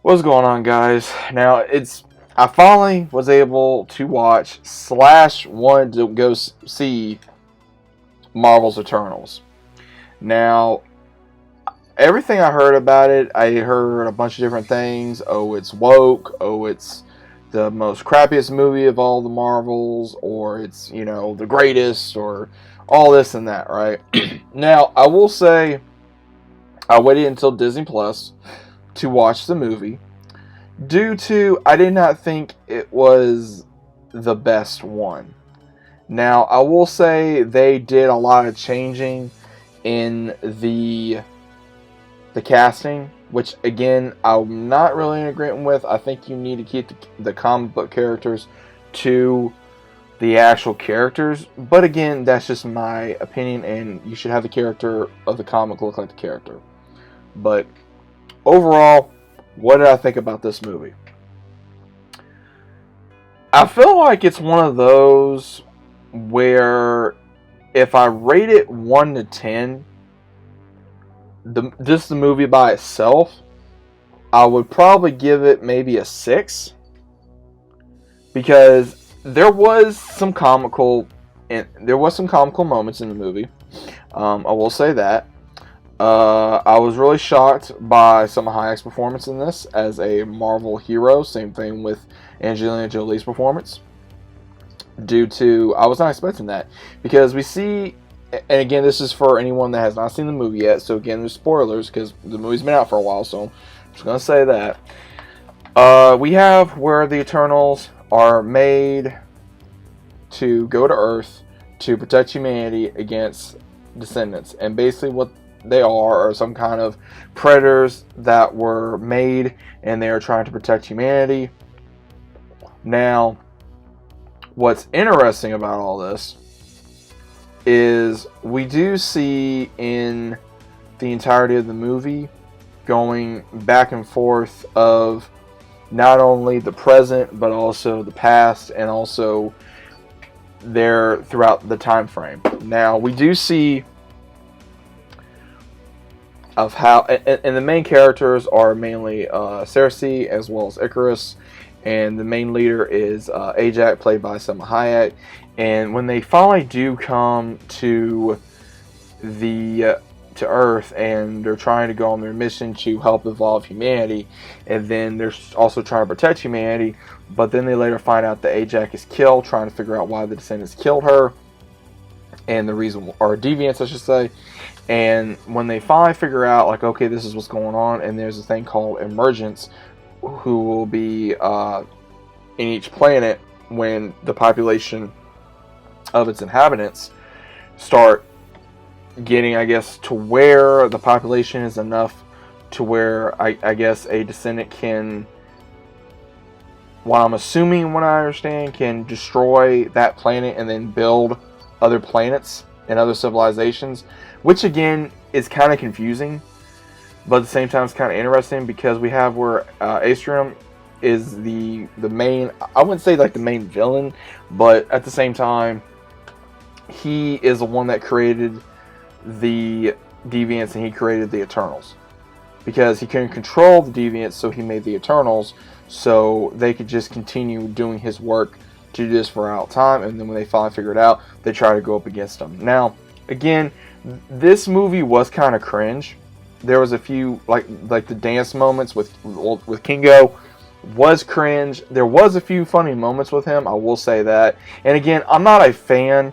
What's going on, guys? Now, I finally was able to watch slash wanted to go see Marvel's Eternals. Now, everything I heard about it, I heard a bunch of different things. Oh, it's woke. Oh, it's the most crappiest movie of all the Marvels, or it's, the greatest, or all this and that, right? Now, I will say I waited until Disney Plus to watch the movie due to I did not think it was the best one. Now, I will say they did a lot of changing in the casting, which again I'm not really in agreement with. I think you need to keep the comic book characters to the actual characters, but again, that's just my opinion, and you should have the character of the comic look like the character. But overall, what did I think about this movie? I feel like it's one of those where if I rate it 1 to 10, just the movie by itself, I would probably give it maybe a 6, because there was some comical moments in the movie. I will say that. I was really shocked by Salma Hayek's performance in this as a Marvel hero. Same thing with Angelina Jolie's performance. I was not expecting that, because we see, and again, this is for anyone that has not seen the movie yet, so again, there's spoilers, because the movie's been out for a while, so I'm just going to say that. We have where the Eternals are made to go to Earth to protect humanity against descendants, and basically what they are some kind of predators that were made, and they are trying to protect humanity. Now, what's interesting about all this is we do see in the entirety of the movie going back and forth of not only the present but also the past, and also there throughout the time frame. Now, we do see of how, and the main characters are mainly Cersei as well as Icarus, and the main leader is Ajak, played by Salma Hayek. And when they finally do come to Earth, and they're trying to go on their mission to help evolve humanity, and then they're also trying to protect humanity, but then they later find out that Ajak is killed, trying to figure out why the descendants killed her, and the reason, or deviants I should say. And when they finally figure out, like, okay, this is what's going on, and there's a thing called emergence, who will be in each planet when the population of its inhabitants start getting, I guess, to where the population is enough to where I guess a descendant can, what I'm assuming, what I understand, can destroy that planet and then build other planets and other civilizations, which again is kind of confusing, but at the same time it's kind of interesting, because we have where Astrium is the main, I wouldn't say like the main villain, but at the same time he is the one that created the deviants, and he created the Eternals because he couldn't control the deviants, so he made the Eternals so they could just continue doing his work to do this for out time. And then when they finally figure it out, they try to go up against him. Now, again, this movie was kind of cringe. There was a few like the dance moments with Kingo was cringe. There was a few funny moments with him, I will say that. And again, I'm not a fan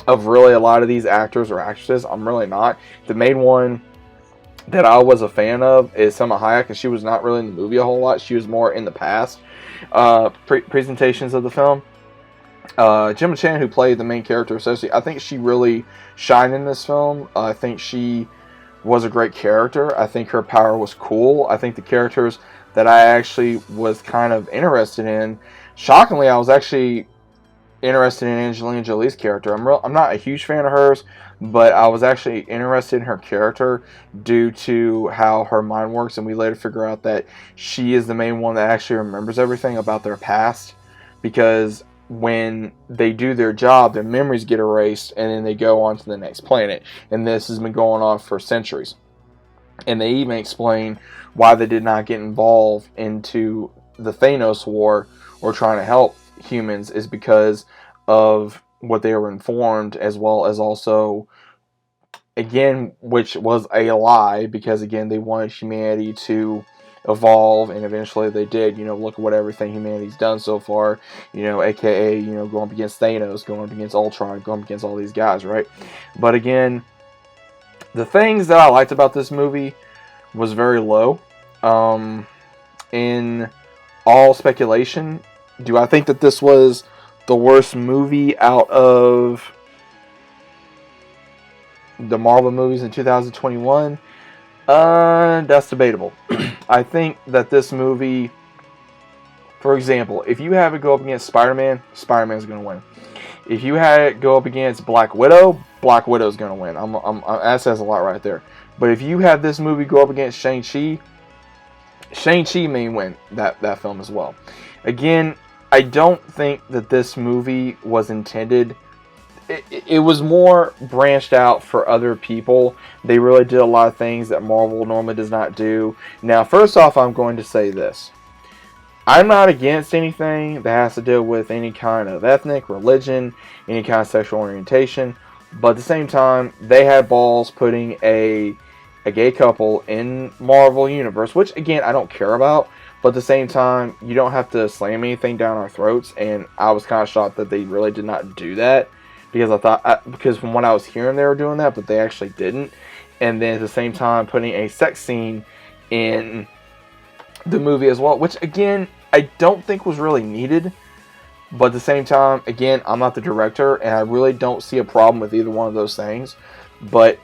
of really a lot of these actors or actresses. I'm really not. The main one that I was a fan of is Salma Hayek, and she was not really in the movie a whole lot. She was more in the past presentations of the film. Gemma Chan, who played the main character, Cersei, I think she really shined in this film. I think she was a great character. I think her power was cool. I think the characters that I actually was kind of interested in, shockingly, I was actually interested in Angelina Jolie's character. I'm not a huge fan of hers, but I was actually interested in her character due to how her mind works, and we later figure out that she is the main one that actually remembers everything about their past, because when they do their job, their memories get erased, and then they go on to the next planet. And this has been going on for centuries. And they even explain why they did not get involved into the Thanos war or trying to help humans is because of what they were informed, as well as also, again, which was a lie, because again they wanted humanity to evolve, and eventually they did. Look at what everything humanity's done so far, aka going up against Thanos, going up against Ultron, going up against all these guys, right? But again, the things that I liked about this movie was very low. In all speculation, do I think that this was the worst movie out of the Marvel movies in 2021? That's debatable. I think that this movie, for example, if you have it go up against Spider-Man, Spider-Man's going to win. If you had it go up against Black Widow, Black Widow's going to win. That says a lot right there. But if you have this movie go up against Shang-Chi, Shang-Chi may win that film as well. Again, I don't think that this movie was intended. It was more branched out for other people. They really did a lot of things that Marvel normally does not do. Now, first off, I'm going to say this. I'm not against anything that has to do with any kind of ethnic, religion, any kind of sexual orientation. But at the same time, they had balls putting a gay couple in Marvel Universe, which, again, I don't care about. But at the same time, you don't have to slam anything down our throats. And I was kind of shocked that they really did not do that. Because from what I was hearing, they were doing that, but they actually didn't. And then at the same time, putting a sex scene in the movie as well, which again, I don't think was really needed. But at the same time, again, I'm not the director, and I really don't see a problem with either one of those things. But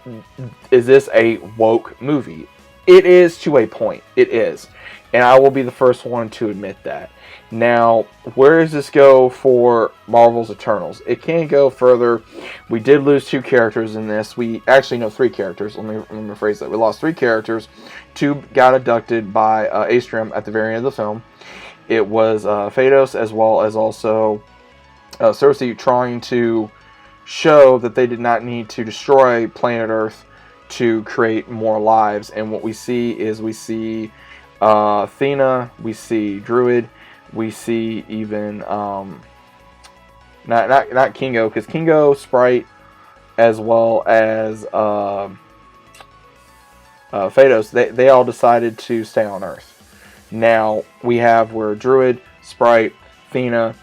is this a woke movie? It is, to a point. It is. And I will be the first one to admit that. Now, where does this go for Marvel's Eternals? It can't go further. We did lose 2 characters in this. We actually know 3 characters. Let me rephrase that. We lost 3 characters. 2 got abducted by Aestrom at the very end of the film. It was Phaedos, as well as also Cersei, trying to show that they did not need to destroy planet Earth to create more lives. And what we see is Athena, we see Druid, we see even not Kingo, because Kingo, Sprite, as well as Phaedos, they all decided to stay on Earth. Now we have where Druid, Sprite, Athena,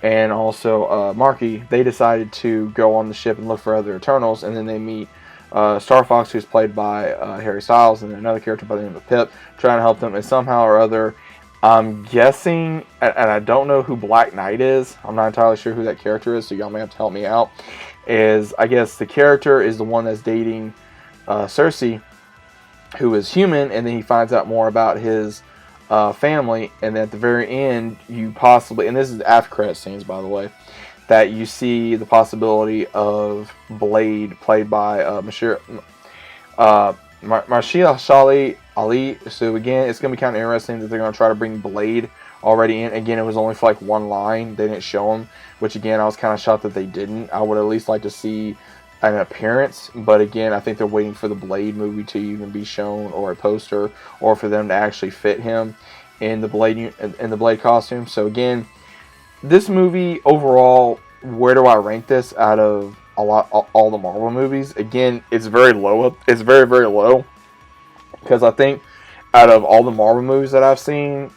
and also Marky, they decided to go on the ship and look for other Eternals, and then they meet Star Fox, who's played by Harry Styles, and another character by the name of Pip, trying to help them, and somehow or other, I'm guessing, and I don't know who Black Knight is, I'm not entirely sure who that character is, so y'all may have to help me out, I guess the character is the one that's dating Cersei, who is human, and then he finds out more about his family, and at the very end, you possibly, and this is after credit scenes, by the way, that you see the possibility of Blade, played by Marcia Shali Ali. So again, it's going to be kind of interesting that they're going to try to bring Blade already in. Again, it was only for like one line. They didn't show him, which again, I was kind of shocked that they didn't. I would at least like to see an appearance, but again, I think they're waiting for the Blade movie to even be shown, or a poster, or for them to actually fit him in the Blade costume. So again, this movie overall, where do I rank this out of all the Marvel movies? Again, it's very low. It's very, very low, because I think out of all the Marvel movies that I've seen,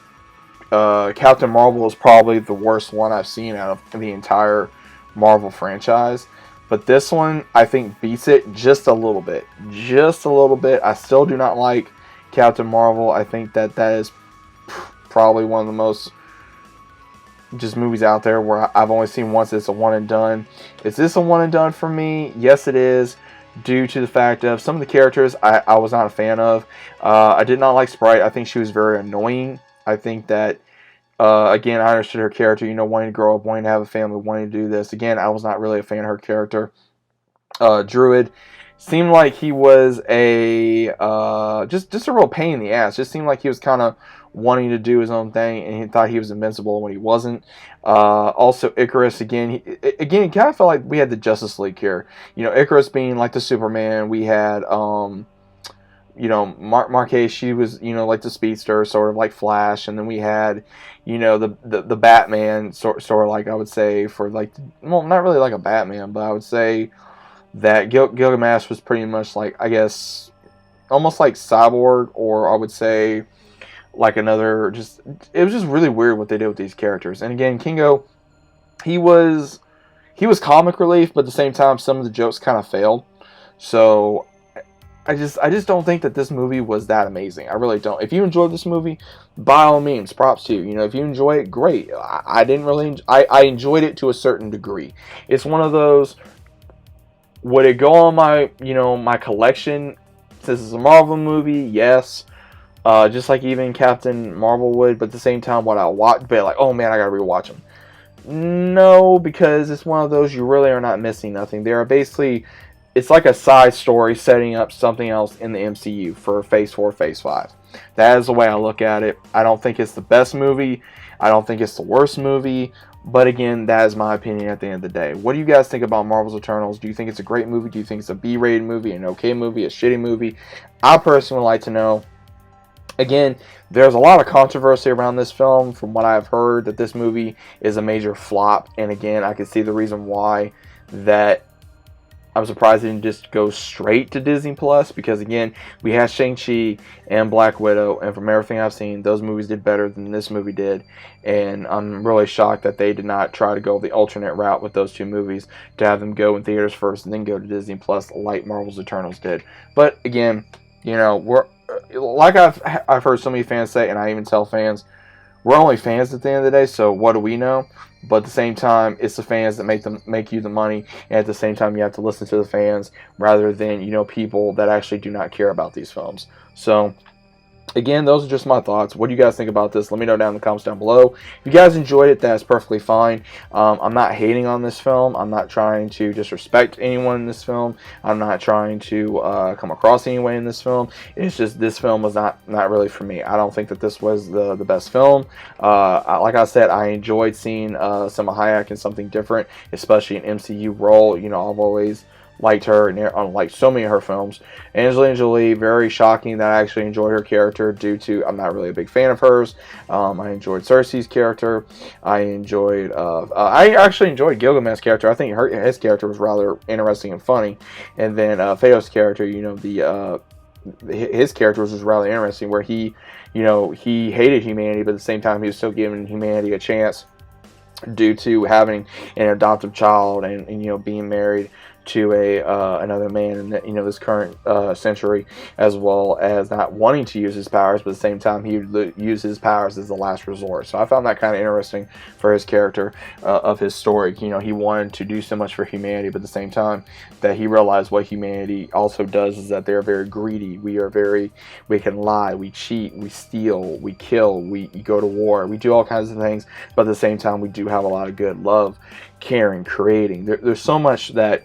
Captain Marvel is probably the worst one I've seen out of the entire Marvel franchise. But this one, I think, beats it just a little bit. Just a little bit. I still do not like Captain Marvel. I think that is probably one of the most just movies out there where I've only seen once. It's a one and done. Is this a one and done for me? Yes, it is. Due to the fact of some of the characters I was not a fan of. I did not like Sprite. I think she was very annoying. I think that, again, I understood her character, wanting to grow up, wanting to have a family, wanting to do this. Again, I was not really a fan of her character. Druid seemed like he was just a real pain in the ass. Just seemed like he was kind of wanting to do his own thing, and he thought he was invincible when he wasn't. Also, Icarus, again, it kind of felt like we had the Justice League here. Icarus being like the Superman. We had Marquez, she was, like the speedster, sort of like Flash, and then we had, the Batman, sort of like, I would say, for like, well, not really like a Batman, but I would say that Gilgamesh was pretty much like, I guess, almost like Cyborg, or I would say like another, just, it was just really weird what they did with these characters. And again, Kingo, he was comic relief, but at the same time, some of the jokes kind of failed. So I just don't think that this movie was that amazing. I really don't. If you enjoyed this movie, by all means, props to you. If you enjoy it, great. I didn't really. I enjoyed it to a certain degree. It's one of those. Would it go on my my collection? Since it's a Marvel movie, yes. Just like even Captain Marvel would, but at the same time, what I watch, but like, oh man, I gotta rewatch them. No, because it's one of those you really are not missing nothing. They are basically, it's like a side story setting up something else in the MCU for Phase 4, Phase 5. That is the way I look at it. I don't think it's the best movie. I don't think it's the worst movie. But again, that is my opinion at the end of the day. What do you guys think about Marvel's Eternals? Do you think it's a great movie? Do you think it's a B-rated movie, an okay movie, a shitty movie? I personally would like to know. Again, there's a lot of controversy around this film from what I've heard, that this movie is a major flop. And again, I can see the reason why, that I'm surprised it didn't just go straight to Disney Plus, because again, we had Shang-Chi and Black Widow, and from everything I've seen, those movies did better than this movie did. And I'm really shocked that they did not try to go the alternate route with those two movies, to have them go in theaters first and then go to Disney Plus like Marvel's Eternals did. But again, we're, like I've heard so many fans say, and I even tell fans, we're only fans at the end of the day, so what do we know? But at the same time, it's the fans that make you the money, and at the same time, you have to listen to the fans rather than people that actually do not care about these films. So again, those are just my thoughts. What do you guys think about this? Let me know down in the comments down below. If you guys enjoyed it, that's perfectly fine. I'm not hating on this film. I'm not trying to disrespect anyone in this film. I'm not trying to come across anyone in this film. It's just this film was not really for me. I don't think that this was the best film. Like I said, I enjoyed seeing Salma Hayek in something different, especially an MCU role. I've always liked her and liked so many of her films. Angelina Jolie, very shocking that I actually enjoyed her character, due to I'm not really a big fan of hers. I enjoyed Cersei's character. I actually enjoyed Gilgamesh's character. I think his character was rather interesting and funny. And then Theo's character, his character was just rather interesting, where he hated humanity, but at the same time he was still giving humanity a chance, due to having an adoptive child and being married to another man in this current century, as well as not wanting to use his powers, but at the same time he would use his powers as the last resort. So I found that kind of interesting for his character of his story. He wanted to do so much for humanity, but at the same time that he realized what humanity also does is that they're very greedy. We can lie, we cheat, we steal, we kill, we go to war, we do all kinds of things, but at the same time we do have a lot of good love, caring, creating. There's so much that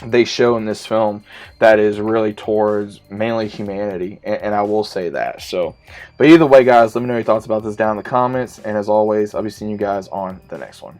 they show in this film that is really towards mainly humanity, and I will say that. So, but either way, guys, let me know your thoughts about this down in the comments, and as always, I'll be seeing you guys on the next one.